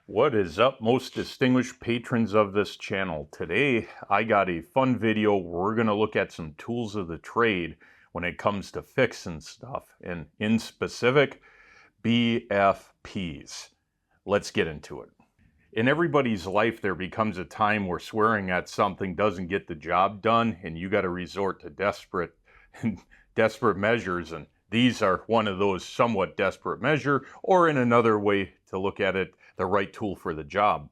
What is up, most distinguished patrons of this channel? Today I got a fun video where we're going to look at some tools of the trade when it comes to fixing stuff, and in specific, BFPs. Let's get into it. In everybody's life, there becomes a time where swearing at something doesn't get the job done, and you got to resort to desperate measures, and these are one of those somewhat desperate measure, or in another way to look at it, the right tool for the job.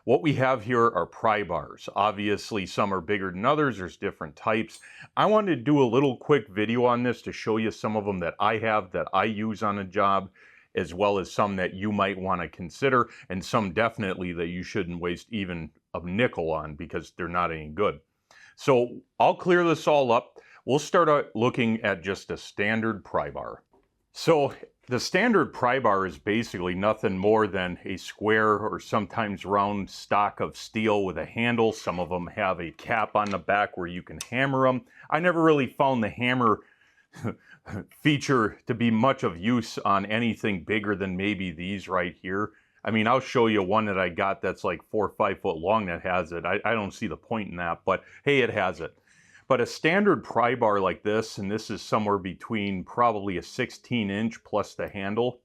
What we have here are pry bars. Obviously, some are bigger than others. There's different types. I wanted to do a little quick video on this to show you some of them that I have, that I use on a job, as well as some that you might want to consider, and some definitely that you shouldn't waste even a nickel on because they're not any good. So I'll clear this all up. We'll start out looking at just a standard pry bar. So the standard pry bar is basically nothing more than a square or sometimes round stock of steel with a handle. Some of them have a cap on the back where you can hammer them. I never really found the hammer feature to be much of use on anything bigger than maybe these right here. I mean, I'll show you one that I got that's like 4 or 5 foot long that has it. I don't see the point in that, but hey, it has it. But a standard pry bar like this, and this is somewhere between probably a 16-inch plus the handle,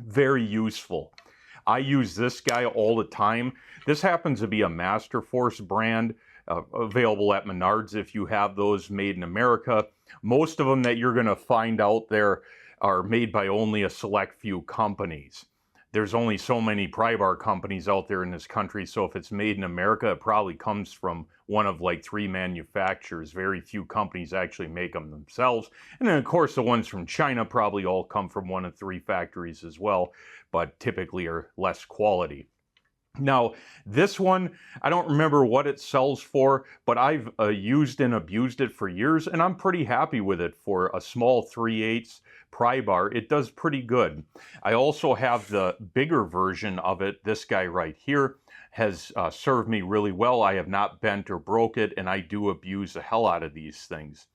very useful. I use this guy all the time. This happens to be a Masterforce brand, available at Menards if you have those, made in America. Most of them that you're going to find out there are made by only a select few companies. There's only so many pry bar companies out there in this country, so if it's made in America, it probably comes from one of like 3 manufacturers. Very few companies actually make them themselves. And then of course the ones from China probably all come from 1 of 3 factories as well, but typically are less quality. Now, this one, I don't remember what it sells for, but I've used and abused it for years, and I'm pretty happy with it for a small 3/8 pry bar. It does pretty good. I also have the bigger version of it. This guy right here has served me really well. I have not bent or broke it, and I do abuse the hell out of these things.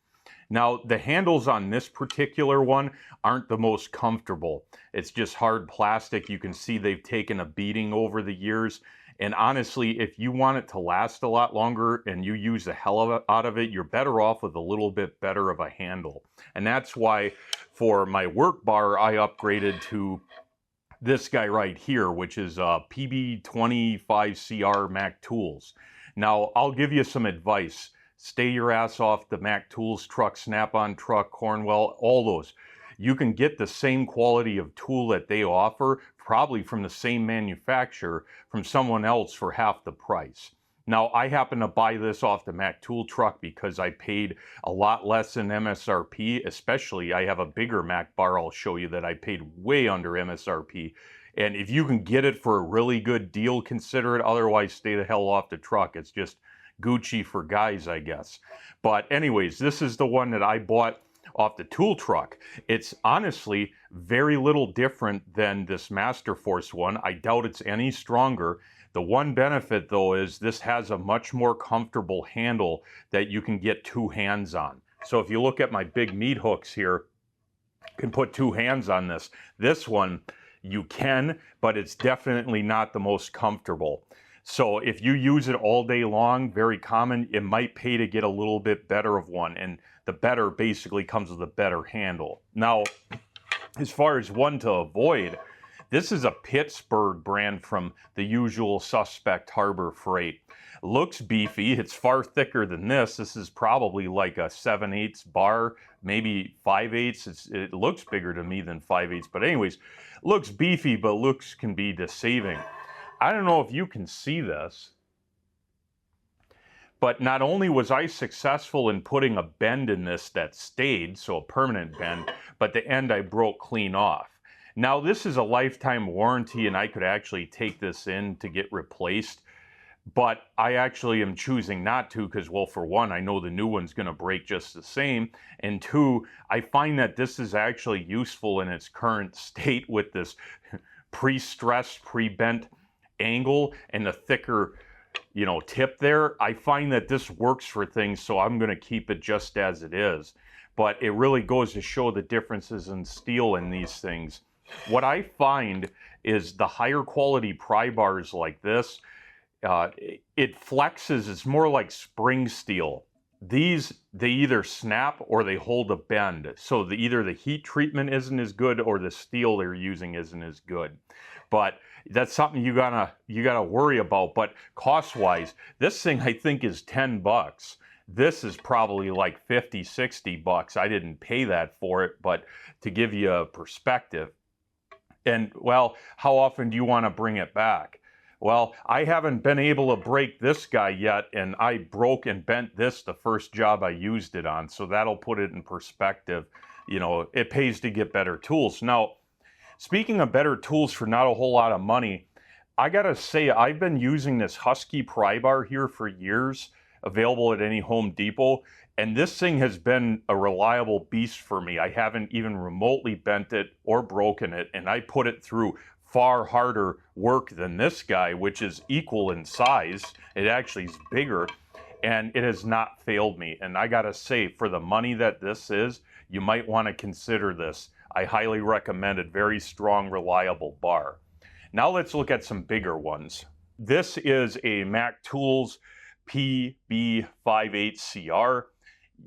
Now, the handles on this particular one aren't the most comfortable. It's just hard plastic. You can see they've taken a beating over the years. And honestly, if you want it to last a lot longer and you use the hell out of it, you're better off with a little bit better of a handle. And that's why for my work bar, I upgraded to this guy right here, which is PB25CR Mac Tools. Now, I'll give you some advice. Stay your ass off the Mac Tools truck, Snap-on truck, Cornwell, all those. You can get the same quality of tool that they offer, probably from the same manufacturer, from someone else for half the price. Now, I happen to buy this off the Mac Tool truck because I paid a lot less than MSRP, especially I have a bigger Mac bar I'll show you that I paid way under MSRP. And if you can get it for a really good deal, consider it. Otherwise, stay the hell off the truck. It's just Gucci for guys, I guess. But anyways, this is the one that I bought off the tool truck. It's honestly very little different than this Masterforce one. I doubt it's any stronger. The one benefit though is this has a much more comfortable handle that you can get 2 hands on. So if you look at my big meat hooks here, you can put 2 hands on this. This one you can, but it's definitely not the most comfortable. So if you use it all day long, very common, it might pay to get a little bit better of one. And the better basically comes with a better handle. Now, as far as one to avoid, this is a Pittsburgh brand from the usual suspect Harbor Freight. Looks beefy. It's far thicker than this. This is probably like a 7/8 bar, maybe 5/8. It looks bigger to me than 5/8. But anyways, looks beefy, but looks can be deceiving. I don't know if you can see this, but not only was I successful in putting a bend in this that stayed, so a permanent bend, but the end I broke clean off. Now this is a lifetime warranty and I could actually take this in to get replaced, but I actually am choosing not to because, well, for one, I know the new one's going to break just the same, and 2, I find that this is actually useful in its current state with this pre-stressed, pre-bent angle and the thicker, tip there. I find that this works for things, so I'm going to keep it just as it is. But it really goes to show the differences in steel in these things. What I find is the higher quality pry bars like this, it flexes. It's more like spring steel. These, they either snap or they hold a bend. So either the heat treatment isn't as good or the steel they're using isn't as good. But that's something you gotta worry about. But cost-wise, this thing I think is 10 bucks. This is probably like 50, 60 bucks. I didn't pay that for it, but to give you a perspective. And well, how often do you want to bring it back? Well, I haven't been able to break this guy yet, and I broke and bent this the first job I used it on, so that'll put it in perspective. You know, it pays to get better tools. Now, speaking of better tools for not a whole lot of money, I gotta say, I've been using this Husky pry bar here for years, available at any Home Depot, and this thing has been a reliable beast for me. I haven't even remotely bent it or broken it, and I put it through far harder work than this guy, which is equal in size. It actually is bigger, and it has not failed me. And I gotta say, for the money that this is, you might want to consider this. I highly recommend it. Very strong, reliable bar. Now let's look at some bigger ones. This is a Mac Tools PB58CR.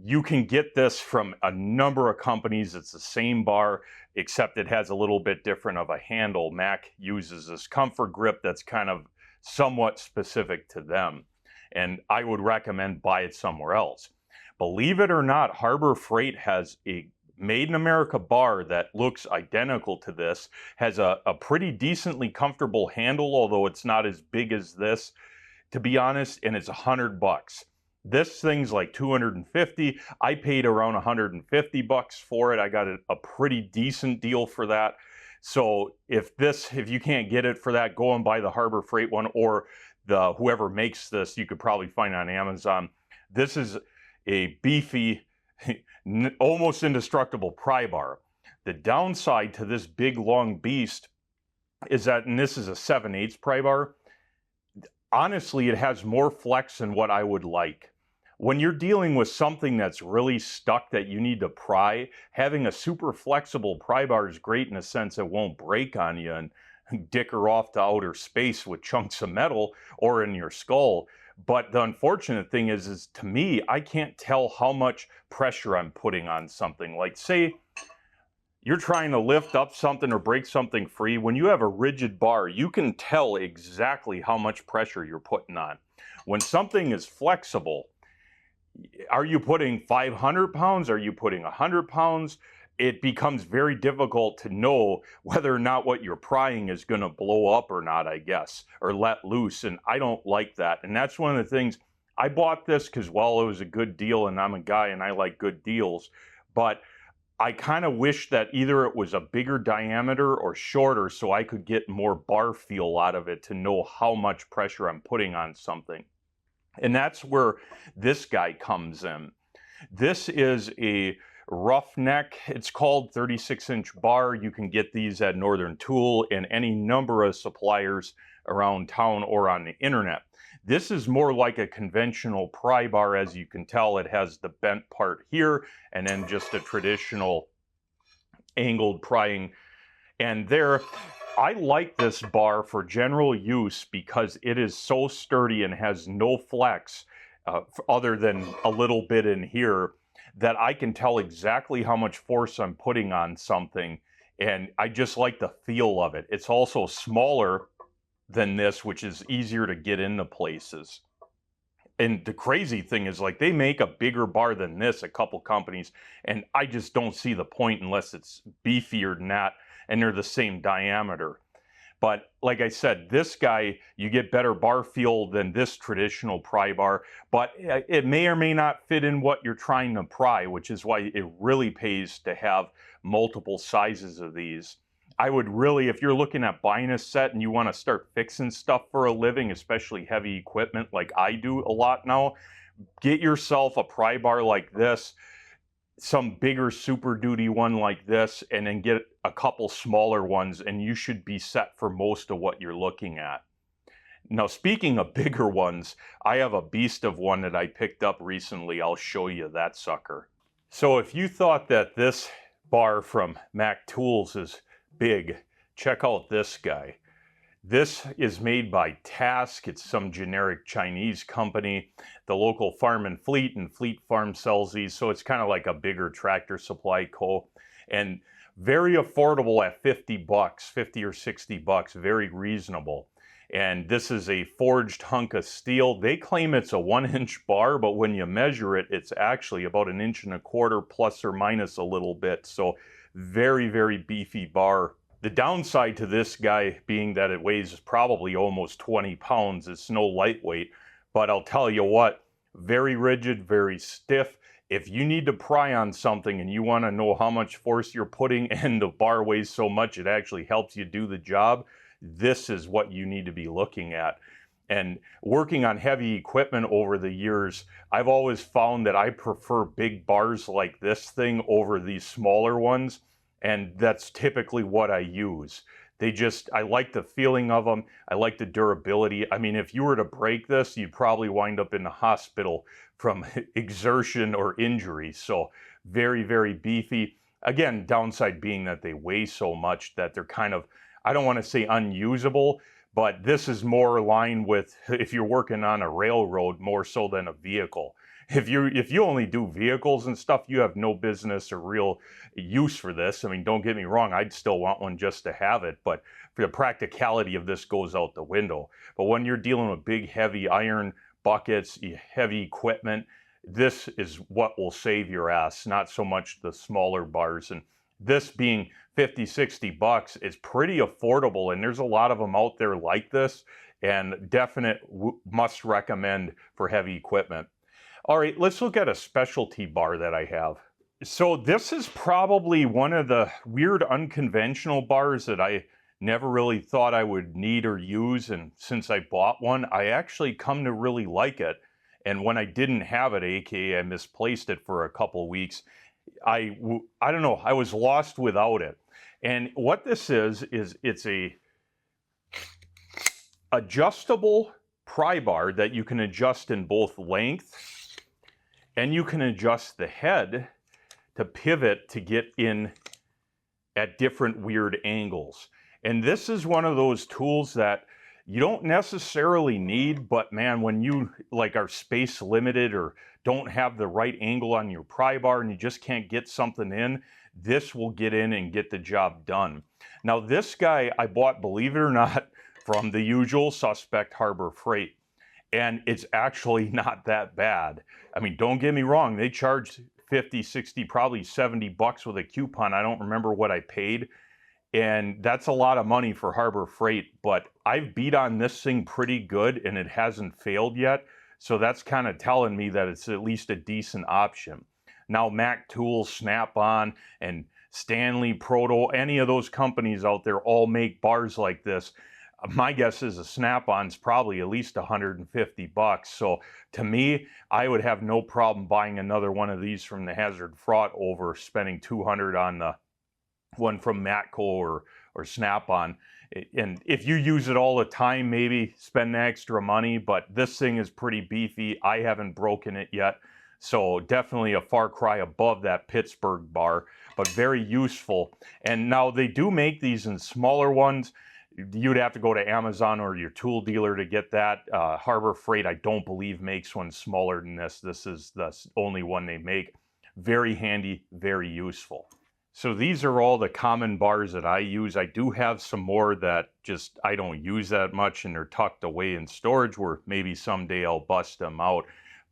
You can get this from a number of companies. It's the same bar, except it has a little bit different of a handle. Mac uses this comfort grip that's kind of somewhat specific to them, and I would recommend buy it somewhere else. Believe it or not, Harbor Freight has a made in America bar that looks identical to this, has a pretty decently comfortable handle, although it's not as big as this, to be honest, and it's 100 bucks. This thing's like 250. I paid around 150 bucks for it. I got a pretty decent deal for that. So if you can't get it for that, go and buy the Harbor Freight one, or the whoever makes this, you could probably find on Amazon. This is a beefy, almost indestructible pry bar. The downside to this big long beast is that, and this is a 7/8 pry bar, honestly, it has more flex than what I would like. When you're dealing with something that's really stuck that you need to pry, having a super flexible pry bar is great in a sense it won't break on you and dicker off to outer space with chunks of metal or in your skull. But the unfortunate thing is to me, I can't tell how much pressure I'm putting on something. Like, say you're trying to lift up something or break something free. When you have a rigid bar, you can tell exactly how much pressure you're putting on. When something is flexible, are you putting 500 pounds? Are you putting 100 pounds? It becomes very difficult to know whether or not what you're prying is going to blow up or not, I guess, or let loose. And I don't like that. And that's one of the things. I bought this because, well, it was a good deal, and I'm a guy and I like good deals. But I kind of wish that either it was a bigger diameter or shorter so I could get more bar feel out of it to know how much pressure I'm putting on something. And that's where this guy comes in. This is a roughneck. It's called 36-inch bar. You can get these at Northern Tool and any number of suppliers around town or on the internet. This is more like a conventional pry bar. As you can tell, it has the bent part here and then just a traditional angled prying. And there, I like this bar for general use because it is so sturdy and has no flex other than a little bit in here, that I can tell exactly how much force I'm putting on something, and I just like the feel of it. It's also smaller than this, which is easier to get into places. And the crazy thing is, like, they make a bigger bar than this, a couple companies, and I just don't see the point unless it's beefier than that and they're the same diameter. But like I said, this guy, you get better bar feel than this traditional pry bar, but it may or may not fit in what you're trying to pry, which is why it really pays to have multiple sizes of these. I would really, if you're looking at buying a set and you want to start fixing stuff for a living, especially heavy equipment like I do a lot now, get yourself a pry bar like this, some bigger Super Duty one like this, and then get a couple smaller ones, and you should be set for most of what you're looking at. Now, speaking of bigger ones, I have a beast of one that I picked up recently. I'll show you that sucker. So if you thought that this bar from Mac Tools is big, check out this guy. This is made by Task. It's some generic Chinese company. The local Farm and Fleet Farm sells these, so it's kind of like a bigger Tractor Supply Co. And very affordable at 50 bucks, 50 or 60 bucks, very reasonable. And this is a forged hunk of steel. They claim it's a 1-inch bar, but when you measure it, it's actually about 1.25 inches plus or minus a little bit. So very, very beefy bar. The downside to this guy being that it weighs probably almost 20 pounds. It's no lightweight, but I'll tell you what, very rigid, very stiff. If you need to pry on something and you want to know how much force you're putting and the bar weighs so much it actually helps you do the job, this is what you need to be looking at. And working on heavy equipment over the years, I've always found that I prefer big bars like this thing over these smaller ones. And that's typically what I use. I like the feeling of them. I like the durability. I mean, if you were to break this, you'd probably wind up in the hospital from exertion or injury. So very, very beefy. Again, downside being that they weigh so much that they're kind of, I don't want to say unusable, but this is more aligned with if you're working on a railroad more so than a vehicle. If you only do vehicles and stuff, you have no business or real use for this. I mean, don't get me wrong, I'd still want one just to have it, but for the practicality of this goes out the window. But when you're dealing with big, heavy iron buckets, heavy equipment, this is what will save your ass, not so much the smaller bars. And this being 50, 60 bucks is pretty affordable, and there's a lot of them out there like this, and definite must recommend for heavy equipment. All right, let's look at a specialty bar that I have. So this is probably one of the weird unconventional bars that I never really thought I would need or use, and since I bought one, I actually come to really like it. And when I didn't have it, aka I misplaced it for a couple weeks, I don't know, I was lost without it. And what this is it's a adjustable pry bar that you can adjust in both length, and you can adjust the head to pivot to get in at different weird angles. And this is one of those tools that you don't necessarily need, but man, when you like are space limited or don't have the right angle on your pry bar and you just can't get something in, this will get in and get the job done. Now this guy I bought, believe it or not, from the usual suspect, Harbor Freight. And it's actually not that bad. I mean, don't get me wrong, they charge 50, 60, probably 70 bucks with a coupon. I don't remember what I paid. And that's a lot of money for Harbor Freight, but I've beat on this thing pretty good and it hasn't failed yet. So that's kind of telling me that it's at least a decent option. Now, Mac Tools, Snap-on, and Stanley, Proto, any of those companies out there all make bars like this. My guess is a Snap-on's probably at least 150 bucks. So to me, I would have no problem buying another one of these from the Hazard Fraught over spending 200 on the one from Matco or Snap-on. And if you use it all the time, maybe spend the extra money, but this thing is pretty beefy. I haven't broken it yet. So definitely a far cry above that Pittsburgh bar, but very useful. And now they do make these in smaller ones. You'd have to go to Amazon or your tool dealer to get that. Harbor Freight, I don't believe, makes one smaller than this. This is the only one they make. Very handy, very useful. So these are all the common bars that I use. I do have some more that just I don't use that much and they're tucked away in storage where maybe someday I'll bust them out.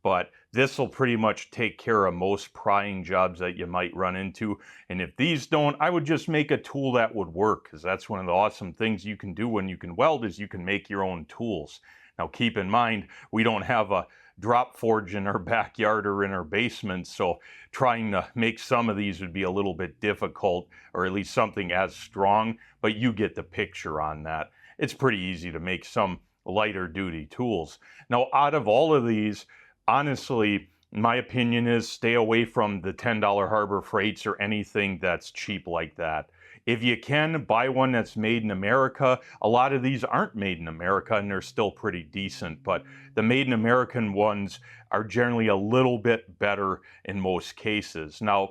But this will pretty much take care of most prying jobs that you might run into. And if these don't, I would just make a tool that would work, because that's one of the awesome things you can do when you can weld is you can make your own tools. Now keep in mind, we don't have a drop forge in our backyard or in our basement, so trying to make some of these would be a little bit difficult, or at least something as strong, but you get the picture on that. It's pretty easy to make some lighter duty tools. Now out of all of these, honestly, my opinion is stay away from the $10 Harbor Freights or anything that's cheap like that. If you can, buy one that's made in America. A lot of these aren't made in America and they're still pretty decent, but the made in American ones are generally a little bit better in most cases. Now,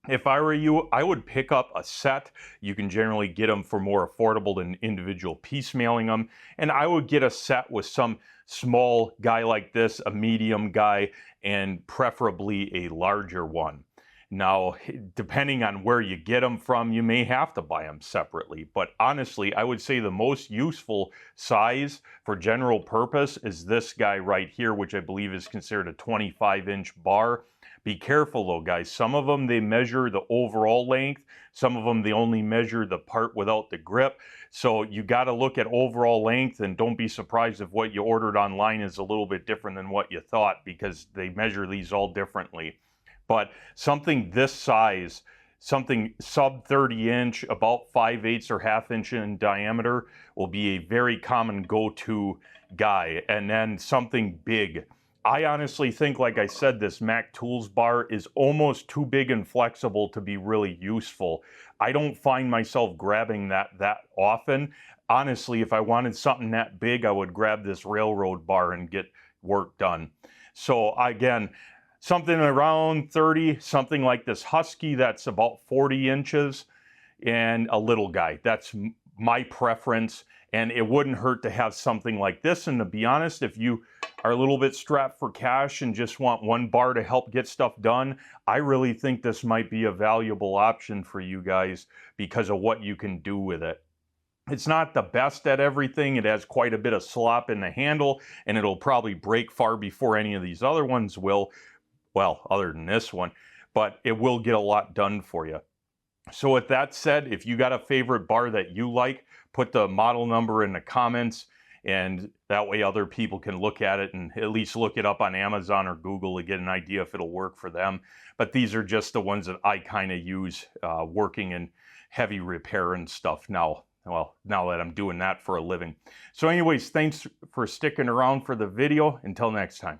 If I were you, I would pick up a set. You can generally get them for more affordable than individual piecemealing them. And I would get a set with some small guy like this, a medium guy, and preferably a larger one. Now, depending on where you get them from, you may have to buy them separately. But honestly, I would say the most useful size for general purpose is this guy right here, which I believe is considered a 25-inch bar. Be careful though, guys. Some of them, they measure the overall length. Some of them, they only measure the part without the grip. So you got to look at overall length, and don't be surprised if what you ordered online is a little bit different than what you thought, because they measure these all differently. But something this size, something sub 30-inch, about 5/8 or ½ inch in diameter, will be a very common go-to guy. And then something big. I honestly think, like I said, this Mac Tools bar is almost too big and flexible to be really useful. I don't find myself grabbing that often. Honestly, if I wanted something that big, I would grab this railroad bar and get work done. So again, something around 30, something like this Husky that's about 40 inches, and a little guy. That's my preference, and it wouldn't hurt to have something like this. And to be honest, if you are a little bit strapped for cash and just want one bar to help get stuff done, I really think this might be a valuable option for you guys because of what you can do with it. It's not the best at everything. It has quite a bit of slop in the handle, and it'll probably break far before any of these other ones will. Well, other than this one, but it will get a lot done for you. So with that said, if you got a favorite bar that you like, put the model number in the comments, and that way other people can look at it and at least look it up on Amazon or Google to get an idea if it'll work for them. But these are just the ones that I kind of use working in heavy repair and stuff now. Well, now that I'm doing that for a living. So anyways, thanks for sticking around for the video. Until next time.